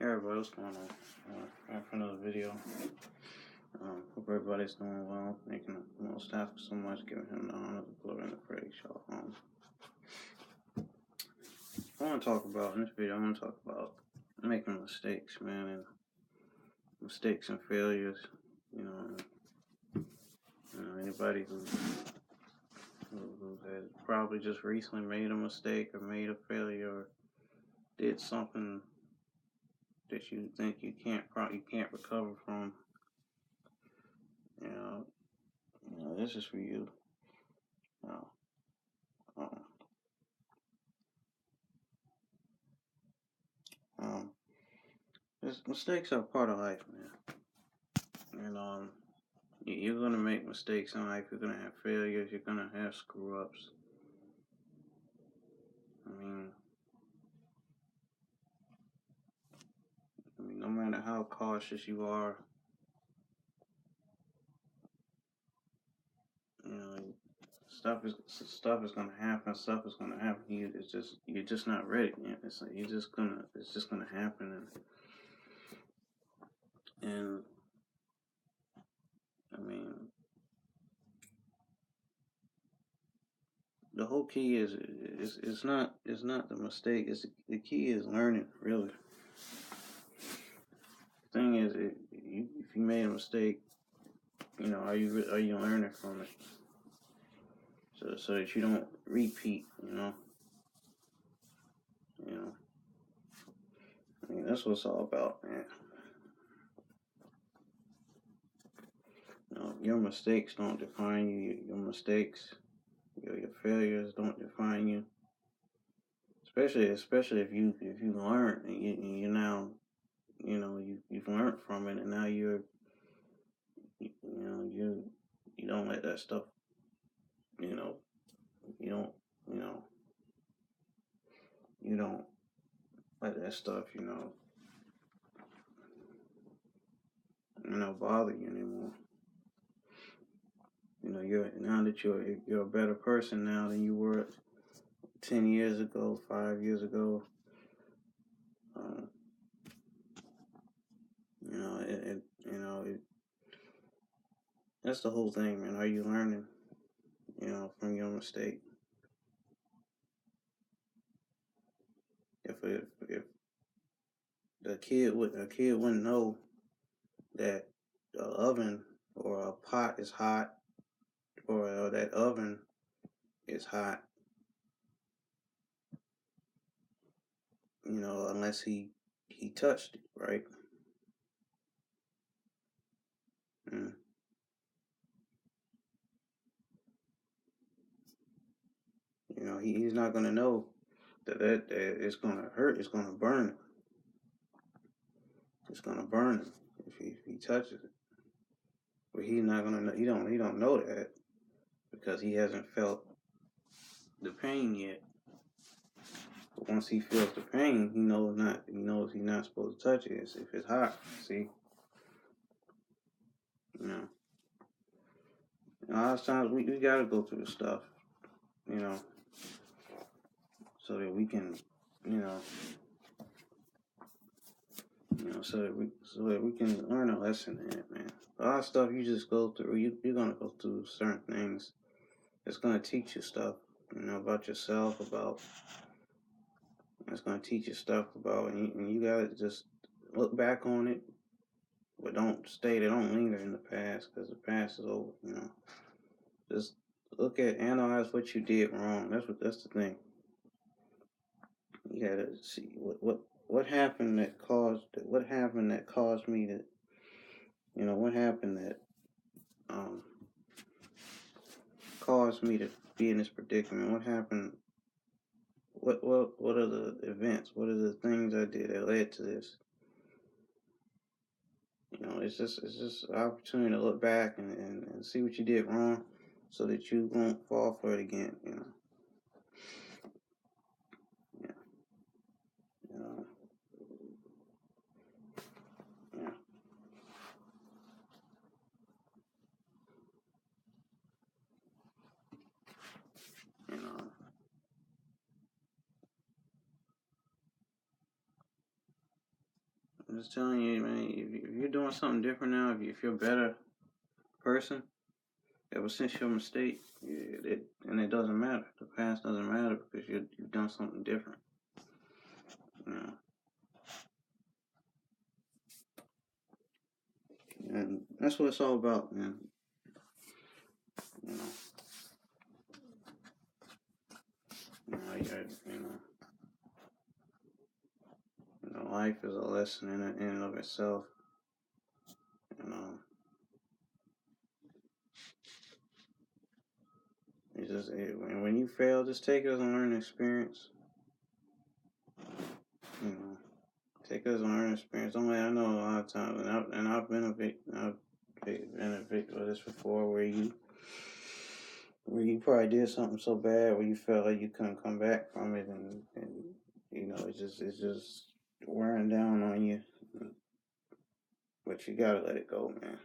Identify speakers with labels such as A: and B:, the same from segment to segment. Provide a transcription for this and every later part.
A: Everybody, what's going on? Back for another video. Hope everybody's doing well, making the most after so much, giving him the honor, the glory, and the praise, y'all. I want to talk about in this video. I want to talk about making mistakes, man, and mistakes and failures. Anybody who has probably just recently made a mistake or made a failure or did something that you think you can't recover from. This is for you. Mistakes are part of life, man. And you're gonna make mistakes in life. You're gonna have failures. You're gonna have screw ups. No matter how cautious you are, stuff is gonna happen. Stuff is gonna happen to you. You're just not ready. It's just gonna happen. And the whole key is not the mistake. The key is learning. Really, the thing is, if you made a mistake, are you learning from it? So that you don't repeat. That's what it's all about, man. Your mistakes don't define you. Your mistakes, your failures don't define you. Especially if you learn and you now, you've learned from it, and now you don't let that stuff, you don't let that stuff, bother you anymore. You're a better person now than you were 10 years ago, 5 years ago. That's the whole thing, man. Are you learning, from your mistake? If a kid wouldn't know that the oven or a pot is hot, or that oven is hot, unless he touched it, right? He's not gonna know that it's gonna hurt. It's gonna burn him. It's gonna burn him if he touches it. But he's not gonna know. He don't know that because he hasn't felt the pain yet. But once he feels the pain, he knows he's not supposed to touch it. If it's hot, see. A lot of times we gotta go through the stuff, so that we can, so that we can learn a lesson in it, man. A lot of stuff you just go through. You're gonna go through certain things. It's gonna teach you stuff, about yourself. It's gonna teach you stuff about, and you gotta just look back on it, but don't linger in the past, because the past is over. Just analyze what you did wrong. That's the thing. You gotta see what happened that caused me to, what happened that caused me to be in this predicament. What happened? What are the events? What are the things I did that led to this? It's just an opportunity to look back and see what you did wrong, so that you won't fall for it again. I'm just telling you, man. If you're doing something different now, if you're a better person, ever since your mistake, and it doesn't matter. The past doesn't matter because you've done something different. You know, and that's what it's all about, man. You know, life is a lesson in and of itself. You know, when you fail, just take it as a learning experience. You know, take it as a learning experience. I know a lot of times, and I've been a victim. I've been a victim of this before, where you probably did something so bad where you felt like you couldn't come back from it, and it's just wearing down on you. But you gotta let it go, man.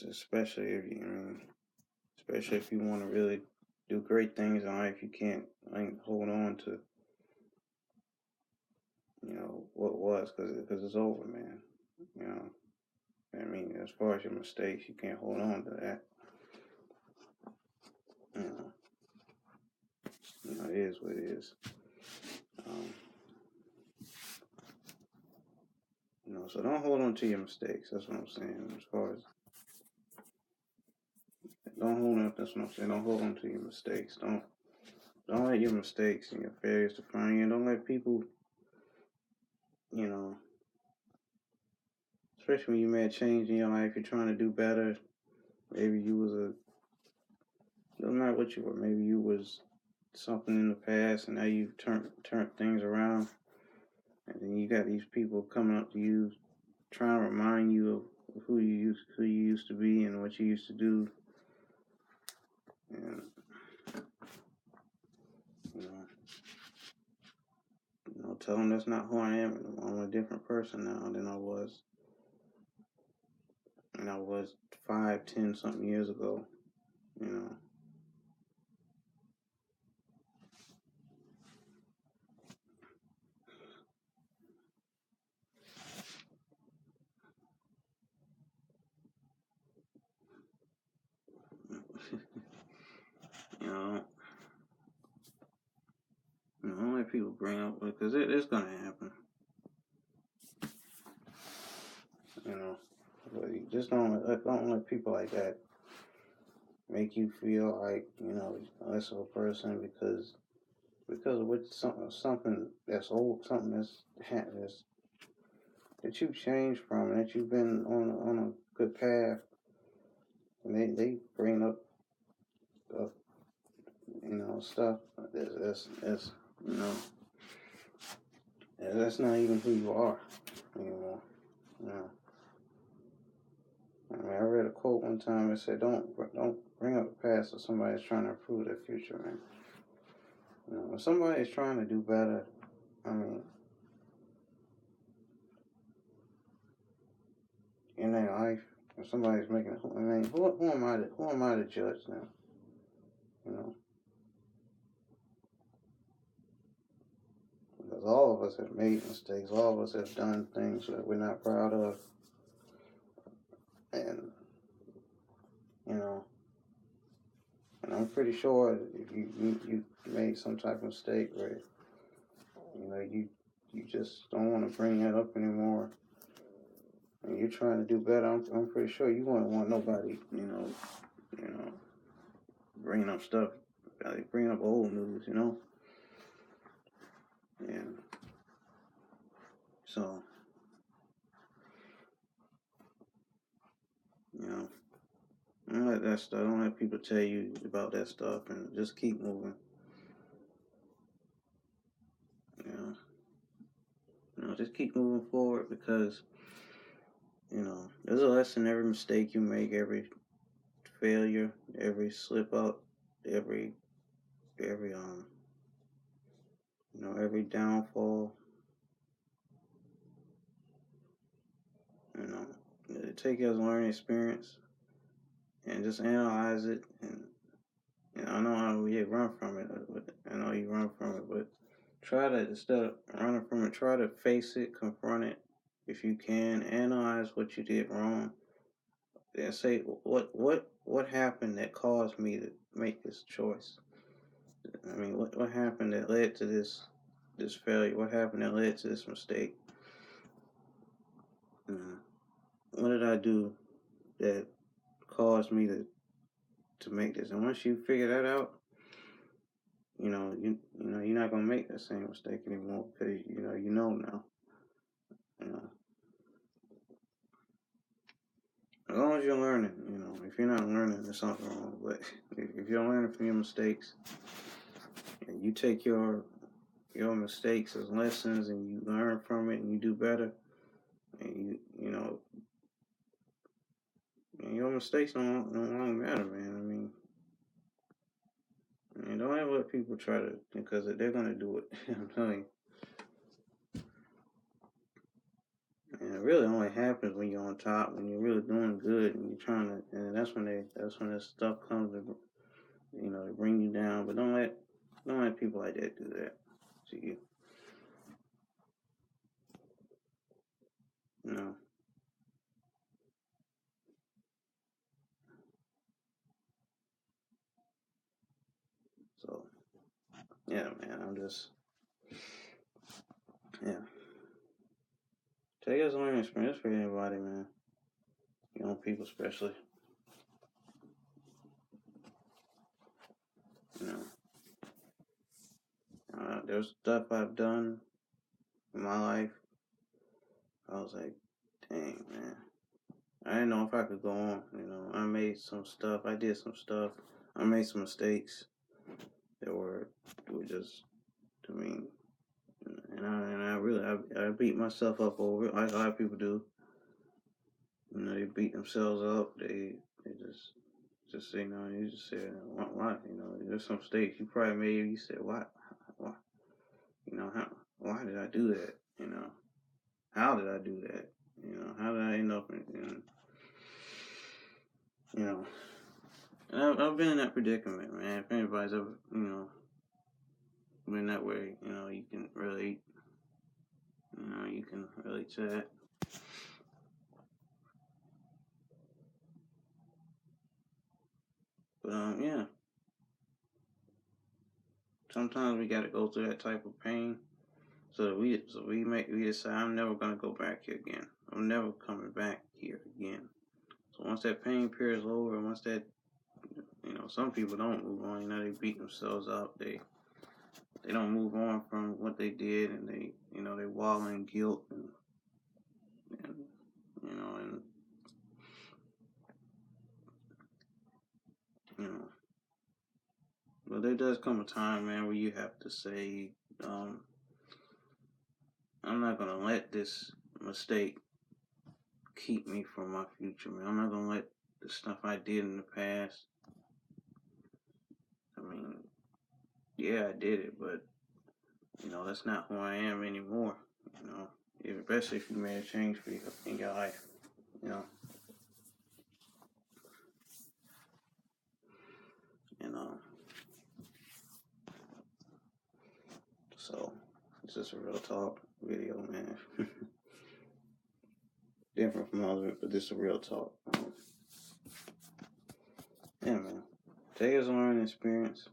A: Especially if you want to really do great things in life, you can't hold on to what was, because it's over, man. As far as your mistakes, you can't hold on to that. It is what it is. So don't hold on to your mistakes. That's what I'm saying. As far as don't hold on. That's what I'm saying. Don't hold on to your mistakes. Don't let your mistakes and your failures define you. And don't let people, especially when you made a change in your life, you're trying to do better. Maybe you was doesn't matter what you were. Maybe you was something in the past, and now you've turned things around. And then you got these people coming up to you, trying to remind you of who you used to be and what you used to do. And tell them that's not who I am. I'm a different person now than I was. And I was 5, 10 something years ago. Don't let people bring up, because it's gonna happen. But you just don't let people like that make you feel like less of a person because of what something that's old, something that's that you've changed from, and that you've been on a good path, and they bring up stuff that's not even who you are anymore. I read a quote one time. It said, "Don't bring up the past if somebody's trying to improve their future, man." If somebody's trying to do better, in their life, if somebody's making, who am I to judge them? Because all of us have made mistakes. All of us have done things that we're not proud of, and and I'm pretty sure if you made some type of mistake where you just don't want to bring that up anymore, and you're trying to do better, I'm pretty sure you wouldn't want nobody bringing up stuff, like bringing up old news, and so don't let that stuff. Don't let people tell you about that stuff, and just keep moving. Just keep moving forward, because there's a lesson in every mistake you make, every failure, every slip up, every every downfall. Take it as a learning experience, and just analyze it. And I know how you run from it. I know you run from it, but try to, instead of running from it, try to face it, confront it if you can. Analyze what you did wrong, and say what happened that caused me to make this choice. I mean, what happened that led to this failure? What happened that led to this mistake? What did I do that caused me to make this? And once you figure that out, you're not gonna make that same mistake anymore because you know now. You know, as long as you're learning, if you're not learning, there's something wrong. But if you're learning from your mistakes, and you take your mistakes as lessons, and you learn from it, and you do better, and your mistakes don't matter, man. I mean, don't ever let people try to, because they're gonna do it. I'm telling you. And it really only happens when you're on top, when you're really doing good, and you're trying to, and that's when this stuff comes to, to bring you down. But don't let people like that do that to you. So yeah, man, yeah. Take it as a learning experience for anybody, man. Young people especially. There's stuff I've done in my life. I was like, dang, man. I didn't know if I could go on. I made some stuff. I did some stuff. I made some mistakes that were just, I mean, I beat myself up over it, like a lot of people do. They beat themselves up. They you just said, why? There's some mistakes you probably made. You said, why? Why did I do that? How did I do that? How did I end up And I've been in that predicament, man. If anybody's ever, been that way, you can really to that. But yeah. Sometimes we gotta go through that type of pain, so we decide I'm never gonna go back here again. I'm never coming back here again. So once that pain period is over, once that, some people don't move on. They beat themselves up. They don't move on from what they did, and they wallow in guilt and but there does come a time, man, where you have to say, I'm not gonna let this mistake keep me from my future, man. I'm not gonna let the stuff I did in the past. I mean, yeah, I did it, but that's not who I am anymore. Especially if you made a change for you in your life. So it's just a real talk video, man. Different from others, but this is a real talk. Yeah, man. Take it as a learning experience,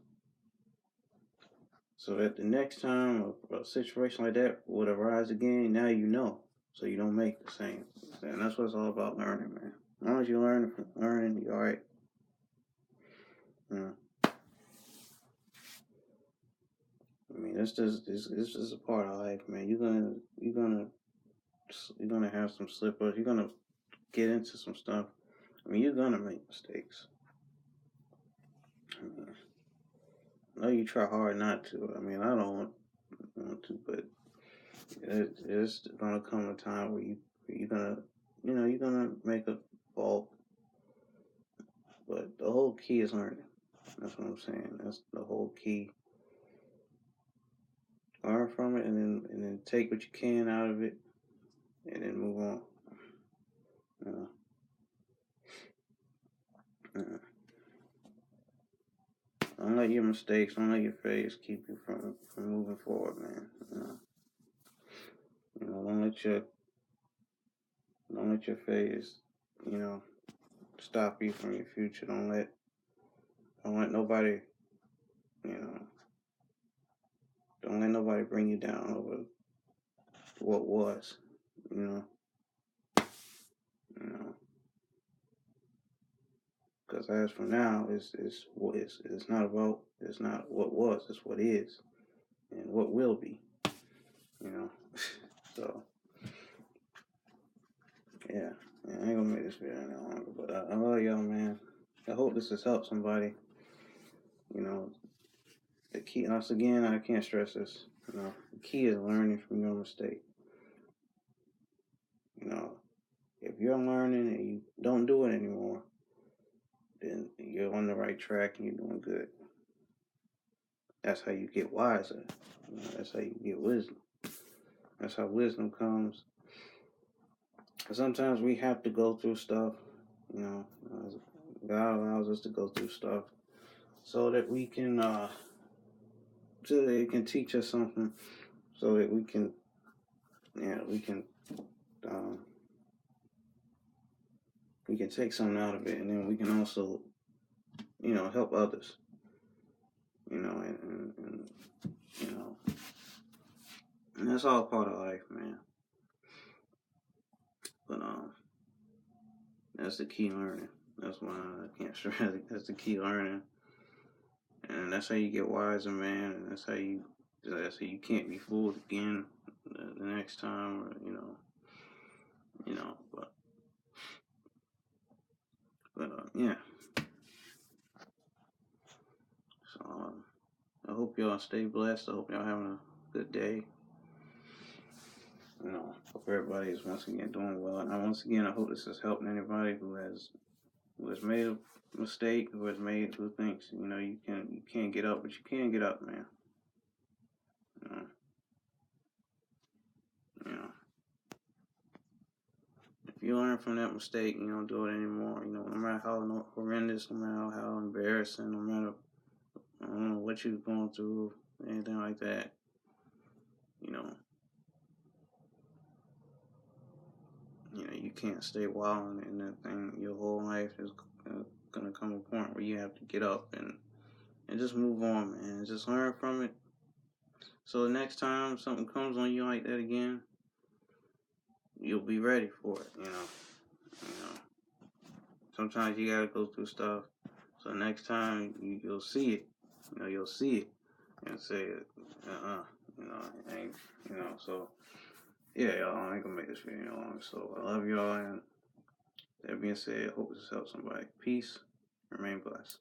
A: so that the next time a situation like that would arise again, now you know, so you don't make the same. And that's what it's all about, learning, man. As long as you learning, you're all right. I mean, this is a part of life, man. You're gonna have some slip ups. You're gonna get into some stuff. I mean, you're gonna make mistakes. I know you try hard not to. I mean, I don't want to, but it's gonna come a time where you're gonna make a fault. But the whole key is learning. That's what I'm saying. That's the whole key. Learn from it, and then take what you can out of it, and then move on. let your mistakes, don't let your failures keep you from moving forward, man. Don't let your failures, you know, stop you from your future. Don't let nobody, you know, don't let nobody bring you down over what was, you know, you know. Because as for now, it's not about, it's not what was, it's what is, and what will be, you know. So yeah, I ain't gonna make this video any longer, but I love y'all, man. I hope this has helped somebody. You know, the key, once again, I can't stress this. You know, the key is learning from your mistake. You know, if you're learning and you don't do it anymore, then you're on the right track and you're doing good. That's how you get wiser. You know, that's how you get wisdom. That's how wisdom comes. Sometimes we have to go through stuff. You know, God allows us to go through stuff so that we can, so that it can teach us something, so that we can, we can take something out of it, and then we can also, you know, help others. You know, and you know, and that's all part of life, man. But that's the key learning. That's why I can't stress it. That's the key learning, and that's how you get wiser, man. And that's how you can't be fooled again the next time, or you know. But yeah. So I hope y'all stay blessed. I hope y'all having a good day. You know, hope everybody is once again doing well. And once again, I hope this is helping anybody who has made a mistake, who thinks, you know, you can't get up, but you can get up, man. You know, if you learn from that mistake, you don't do it anymore. You know, no matter how horrendous, no matter how embarrassing, no matter I don't know what you're going through, anything like that. You know, you can't stay wilding in that thing. Your whole life is gonna come a point where you have to get up and just move on, man. Just learn from it. So the next time something comes on you like that again, you'll be ready for it. You know. Sometimes you gotta go through stuff. So next time you'll see it. You know, you'll see it and say, you know, ain't, you know. So yeah, y'all, I ain't gonna make this video long. So I love y'all, and that being said, I hope this helps somebody. Peace. Remain blessed.